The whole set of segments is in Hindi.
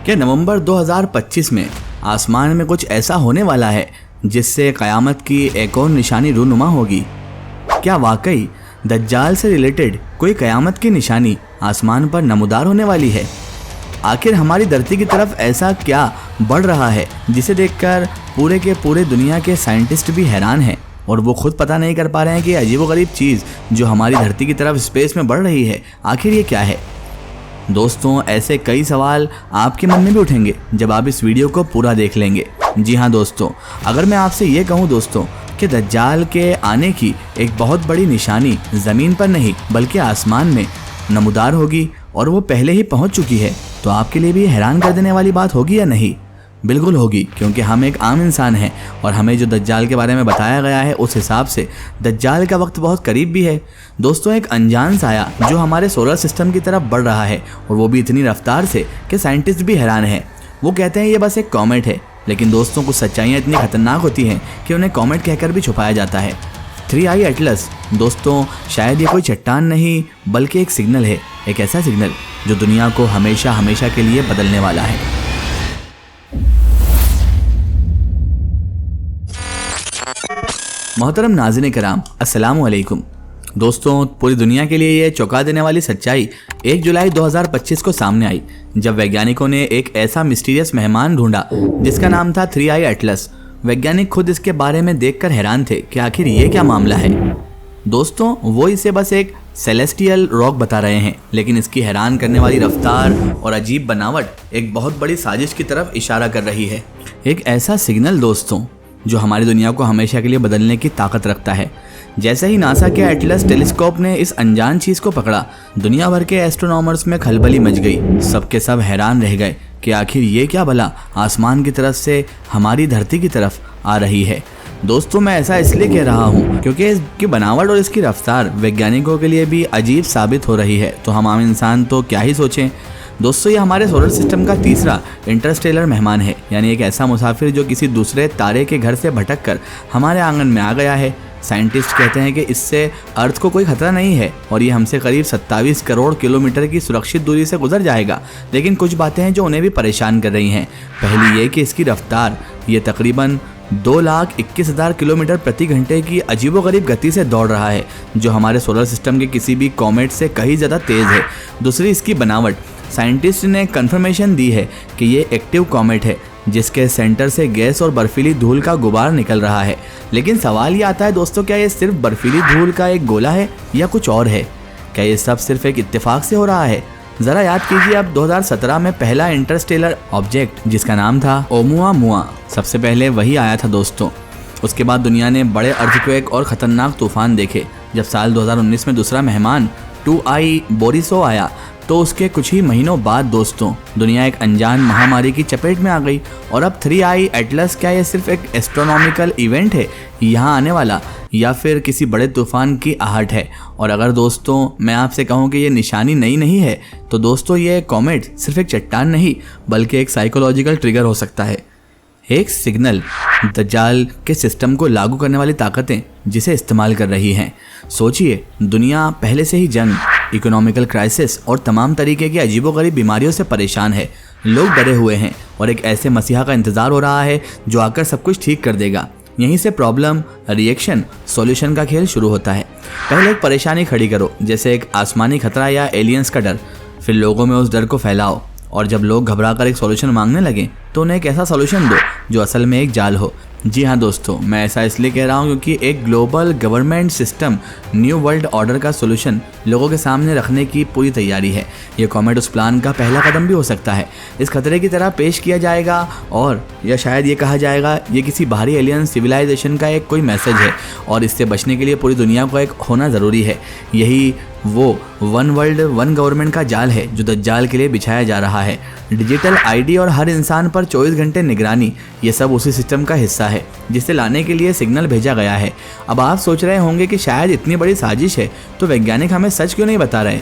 कि नवंबर 2025 में आसमान में कुछ ऐसा होने वाला है जिससे क़यामत की एक और निशानी रूनुमा होगी। क्या वाकई दज्जाल से रिलेटेड कोई क़यामत की निशानी आसमान पर नमूदार होने वाली है? आखिर हमारी धरती की तरफ ऐसा क्या बढ़ रहा है जिसे देखकर पूरे के पूरे दुनिया के साइंटिस्ट भी हैरान हैं और वो खुद पता नहीं कर पा रहे हैं कि अजीबोगरीब चीज़ जो हमारी धरती की तरफ स्पेस में बढ़ रही है आखिर ये क्या है। दोस्तों, ऐसे कई सवाल आपके मन में भी उठेंगे जब आप इस वीडियो को पूरा देख लेंगे। जी हाँ दोस्तों, अगर मैं आपसे ये कहूँ दोस्तों कि दज्जाल के आने की एक बहुत बड़ी निशानी ज़मीन पर नहीं बल्कि आसमान में नमूदार होगी और वो पहले ही पहुँच चुकी है, तो आपके लिए भी हैरान कर देने वाली बात होगी या नहीं? बिल्कुल होगी, क्योंकि हम एक आम इंसान हैं और हमें जो दज्जाल के बारे में बताया गया है उस हिसाब से दज्जाल का वक्त बहुत करीब भी है। दोस्तों, एक अनजान साया जो हमारे सोलर सिस्टम की तरफ बढ़ रहा है और वो भी इतनी रफ्तार से कि साइंटिस्ट भी हैरान हैं। वो कहते हैं ये बस एक कॉमेट है, लेकिन दोस्तों कुछ सच्चाइयाँ इतनी खतरनाक होती हैं कि उन्हें कॉमेट कहकर भी छुपाया जाता है। 3I एटलस दोस्तों शायद ये कोई चट्टान नहीं बल्कि एक सिग्नल है, एक ऐसा सिग्नल जो दुनिया को हमेशा हमेशा के लिए बदलने वाला है। मोहतरम नाज़रीन कराम, अस्सलाम वालेकुम। दोस्तों, पूरी दुनिया के लिए ये चौंका देने वाली सच्चाई 1 जुलाई 2025 को सामने आई जब वैज्ञानिकों ने एक ऐसा मिस्टीरियस मेहमान ढूंढा जिसका नाम था 3I एटलस। वैज्ञानिक खुद इसके बारे में देखकर हैरान थे कि आखिर ये क्या मामला है। दोस्तों, वो इसे बस एक सेलेस्टियल रॉक बता रहे हैं, लेकिन इसकी हैरान करने वाली रफ्तार और अजीब बनावट एक बहुत बड़ी साजिश की तरफ इशारा कर रही है। एक ऐसा सिग्नल दोस्तों जो हमारी दुनिया को हमेशा के लिए बदलने की ताकत रखता है। जैसे ही नासा के एटलस टेलीस्कोप ने इस अनजान चीज़ को पकड़ा, दुनिया भर के एस्ट्रोनॉमर्स में खलबली मच गई। सबके सब हैरान रह गए कि आखिर ये क्या भला आसमान की तरफ से हमारी धरती की तरफ आ रही है। दोस्तों, मैं ऐसा इसलिए कह रहा हूँ क्योंकि इसकी बनावट और इसकी रफ्तार वैज्ञानिकों के लिए भी अजीब साबित हो रही है, तो हम आम इंसान तो क्या ही सोचें। दोस्तों, ये हमारे सोलर सिस्टम का तीसरा इंटरस्टेलर मेहमान है, यानी एक ऐसा मुसाफिर जो किसी दूसरे तारे के घर से भटक कर हमारे आंगन में आ गया है। साइंटिस्ट कहते हैं कि इससे अर्थ को कोई खतरा नहीं है और ये हमसे करीब 27 करोड़ किलोमीटर की सुरक्षित दूरी से गुजर जाएगा, लेकिन कुछ बातें हैं जो उन्हें भी परेशान कर रही हैं। पहली ये कि इसकी रफ्तार ये तकरीबन 2,21,000 किलोमीटर प्रति घंटे की अजीबोगरीब गति से दौड़ रहा है, जो हमारे सोलर सिस्टम के किसी भी कॉमेट से कहीं ज़्यादा तेज़ है। दूसरी, इसकी बनावट। साइंटिस्ट ने कंफर्मेशन दी है कि ये एक्टिव कॉमेट है जिसके सेंटर से गैस और बर्फीली धूल का गुबार निकल रहा है। लेकिन सवाल ये आता है दोस्तों, क्या ये सिर्फ बर्फीली धूल का एक गोला है या कुछ और है? क्या ये सब सिर्फ एक इत्तेफाक से हो रहा है? ज़रा याद कीजिए, अब 2017 में पहला इंटरस्टेलर ऑब्जेक्ट जिसका नाम था ओमुआमुआ, सबसे पहले वही आया था दोस्तों। उसके बाद दुनिया ने बड़े अर्थक्वेक और ख़तरनाक तूफान देखे। जब साल 2019 में दूसरा मेहमान 2I बोरिसो आया तो उसके कुछ ही महीनों बाद दोस्तों दुनिया एक अनजान महामारी की चपेट में आ गई। और अब 3I एटलस क्या ये सिर्फ एक एस्ट्रोनॉमिकल इवेंट है यहाँ आने वाला, या फिर किसी बड़े तूफान की आहट है? और अगर दोस्तों मैं आपसे कहूँ कि ये निशानी नई नहीं है, तो दोस्तों ये कॉमेट सिर्फ एक चट्टान नहीं बल्कि एक साइकोलॉजिकल ट्रिगर हो सकता है, एक सिग्नल दज्जाल के सिस्टम को लागू करने वाली ताकतें जिसे इस्तेमाल कर रही हैं। सोचिए, दुनिया पहले से ही जंग, इकोनॉमिकल क्राइसिस और तमाम तरीके की अजीबोगरीब बीमारियों से परेशान है। लोग डरे हुए हैं और एक ऐसे मसीहा का इंतज़ार हो रहा है जो आकर सब कुछ ठीक कर देगा। यहीं से प्रॉब्लम, रिएक्शन, सॉल्यूशन का खेल शुरू होता है। पहले एक परेशानी खड़ी करो, जैसे एक आसमानी खतरा या एलियंस का डर, फिर लोगों में उस डर को फैलाओ और जब लोग घबराकर एक सॉल्यूशन मांगने लगे तो उन्हें एक ऐसा सॉल्यूशन दो जो असल में एक जाल हो। जी हाँ दोस्तों, मैं ऐसा इसलिए कह रहा हूँ क्योंकि एक global government system new world order का सॉल्यूशन लोगों के सामने रखने की पूरी तैयारी है। ये कॉमेट उस प्लान का पहला कदम भी हो सकता है। इस खतरे की तरह पेश किया जाएगा और या शायद ये कहा जाएगा ये किसी बाहरी एलियन सिविलाइजेशन का एक कोई मैसेज है और इससे बचने के लिए पूरी दुनिया को एक होना ज़रूरी है। यही वो वन वर्ल्ड वन गवर्नमेंट का जाल है जो दज्जाल के लिए बिछाया जा रहा है। डिजिटल आईडी और हर इंसान पर 24 घंटे निगरानी, ये सब उसी सिस्टम का हिस्सा है जिसे लाने के लिए सिग्नल भेजा गया है। अब आप सोच रहे होंगे कि शायद इतनी बड़ी साजिश है तो वैज्ञानिक हमें सच क्यों नहीं बता रहे?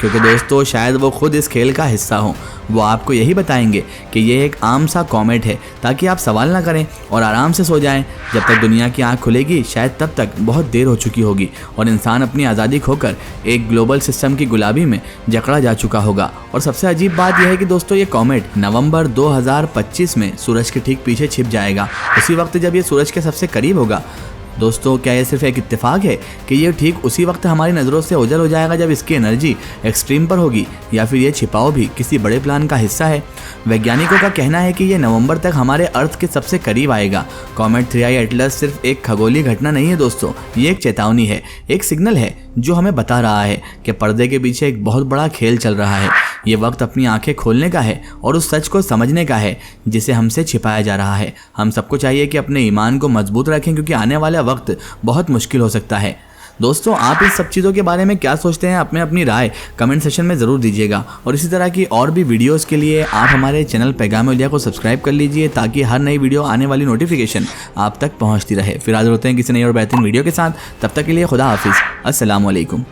क्योंकि दोस्तों शायद वो खुद इस खेल का हिस्सा हो। वो आपको यही बताएंगे कि ये एक आम सा कॉमेट है, ताकि आप सवाल ना करें और आराम से सो जाएं। जब तक दुनिया की आंख खुलेगी शायद तब तक बहुत देर हो चुकी होगी और इंसान अपनी आज़ादी खोकर एक ग्लोबल सिस्टम की गुलाबी में जकड़ा जा चुका होगा। और सबसे अजीब बात यह है कि दोस्तों ये कॉमेट नवंबर 2025 में सूरज के ठीक पीछे छिप जाएगा। उसी वक्त जब ये सूरज के सबसे करीब होगा। दोस्तों क्या ये सिर्फ एक इत्तेफाक है कि ये ठीक उसी वक्त हमारी नज़रों से ओझल हो जाएगा जब इसकी एनर्जी एक्सट्रीम पर होगी, या फिर ये छिपाव भी किसी बड़े प्लान का हिस्सा है? वैज्ञानिकों का कहना है कि ये नवंबर तक हमारे अर्थ के सबसे करीब आएगा। कॉमेट 3i एटलस सिर्फ एक खगोलीय घटना नहीं है दोस्तों, ये एक चेतावनी है, एक सिग्नल है जो हमें बता रहा है कि पर्दे के पीछे एक बहुत बड़ा खेल चल रहा है। ये वक्त अपनी आंखें खोलने का है और उस सच को समझने का है जिसे हमसे छिपाया जा रहा है। हम सबको चाहिए कि अपने ईमान को मजबूत रखें, क्योंकि आने वाला वक्त बहुत मुश्किल हो सकता है। दोस्तों आप इस सब चीज़ों के बारे में क्या सोचते हैं? अपनी राय कमेंट सेक्शन में ज़रूर दीजिएगा। और इसी तरह की और भी वीडियोस के लिए आप हमारे चैनल पैगाम-ए-औलिया को सब्सक्राइब कर लीजिए, ताकि हर नई वीडियो आने वाली नोटिफिकेशन आप तक पहुंचती रहे। फिर हाजिर होते हैं किसी नई और बेहतरीन वीडियो के साथ। तब तक के लिए खुदा हाफिज़। अस्सलाम वालेकुम।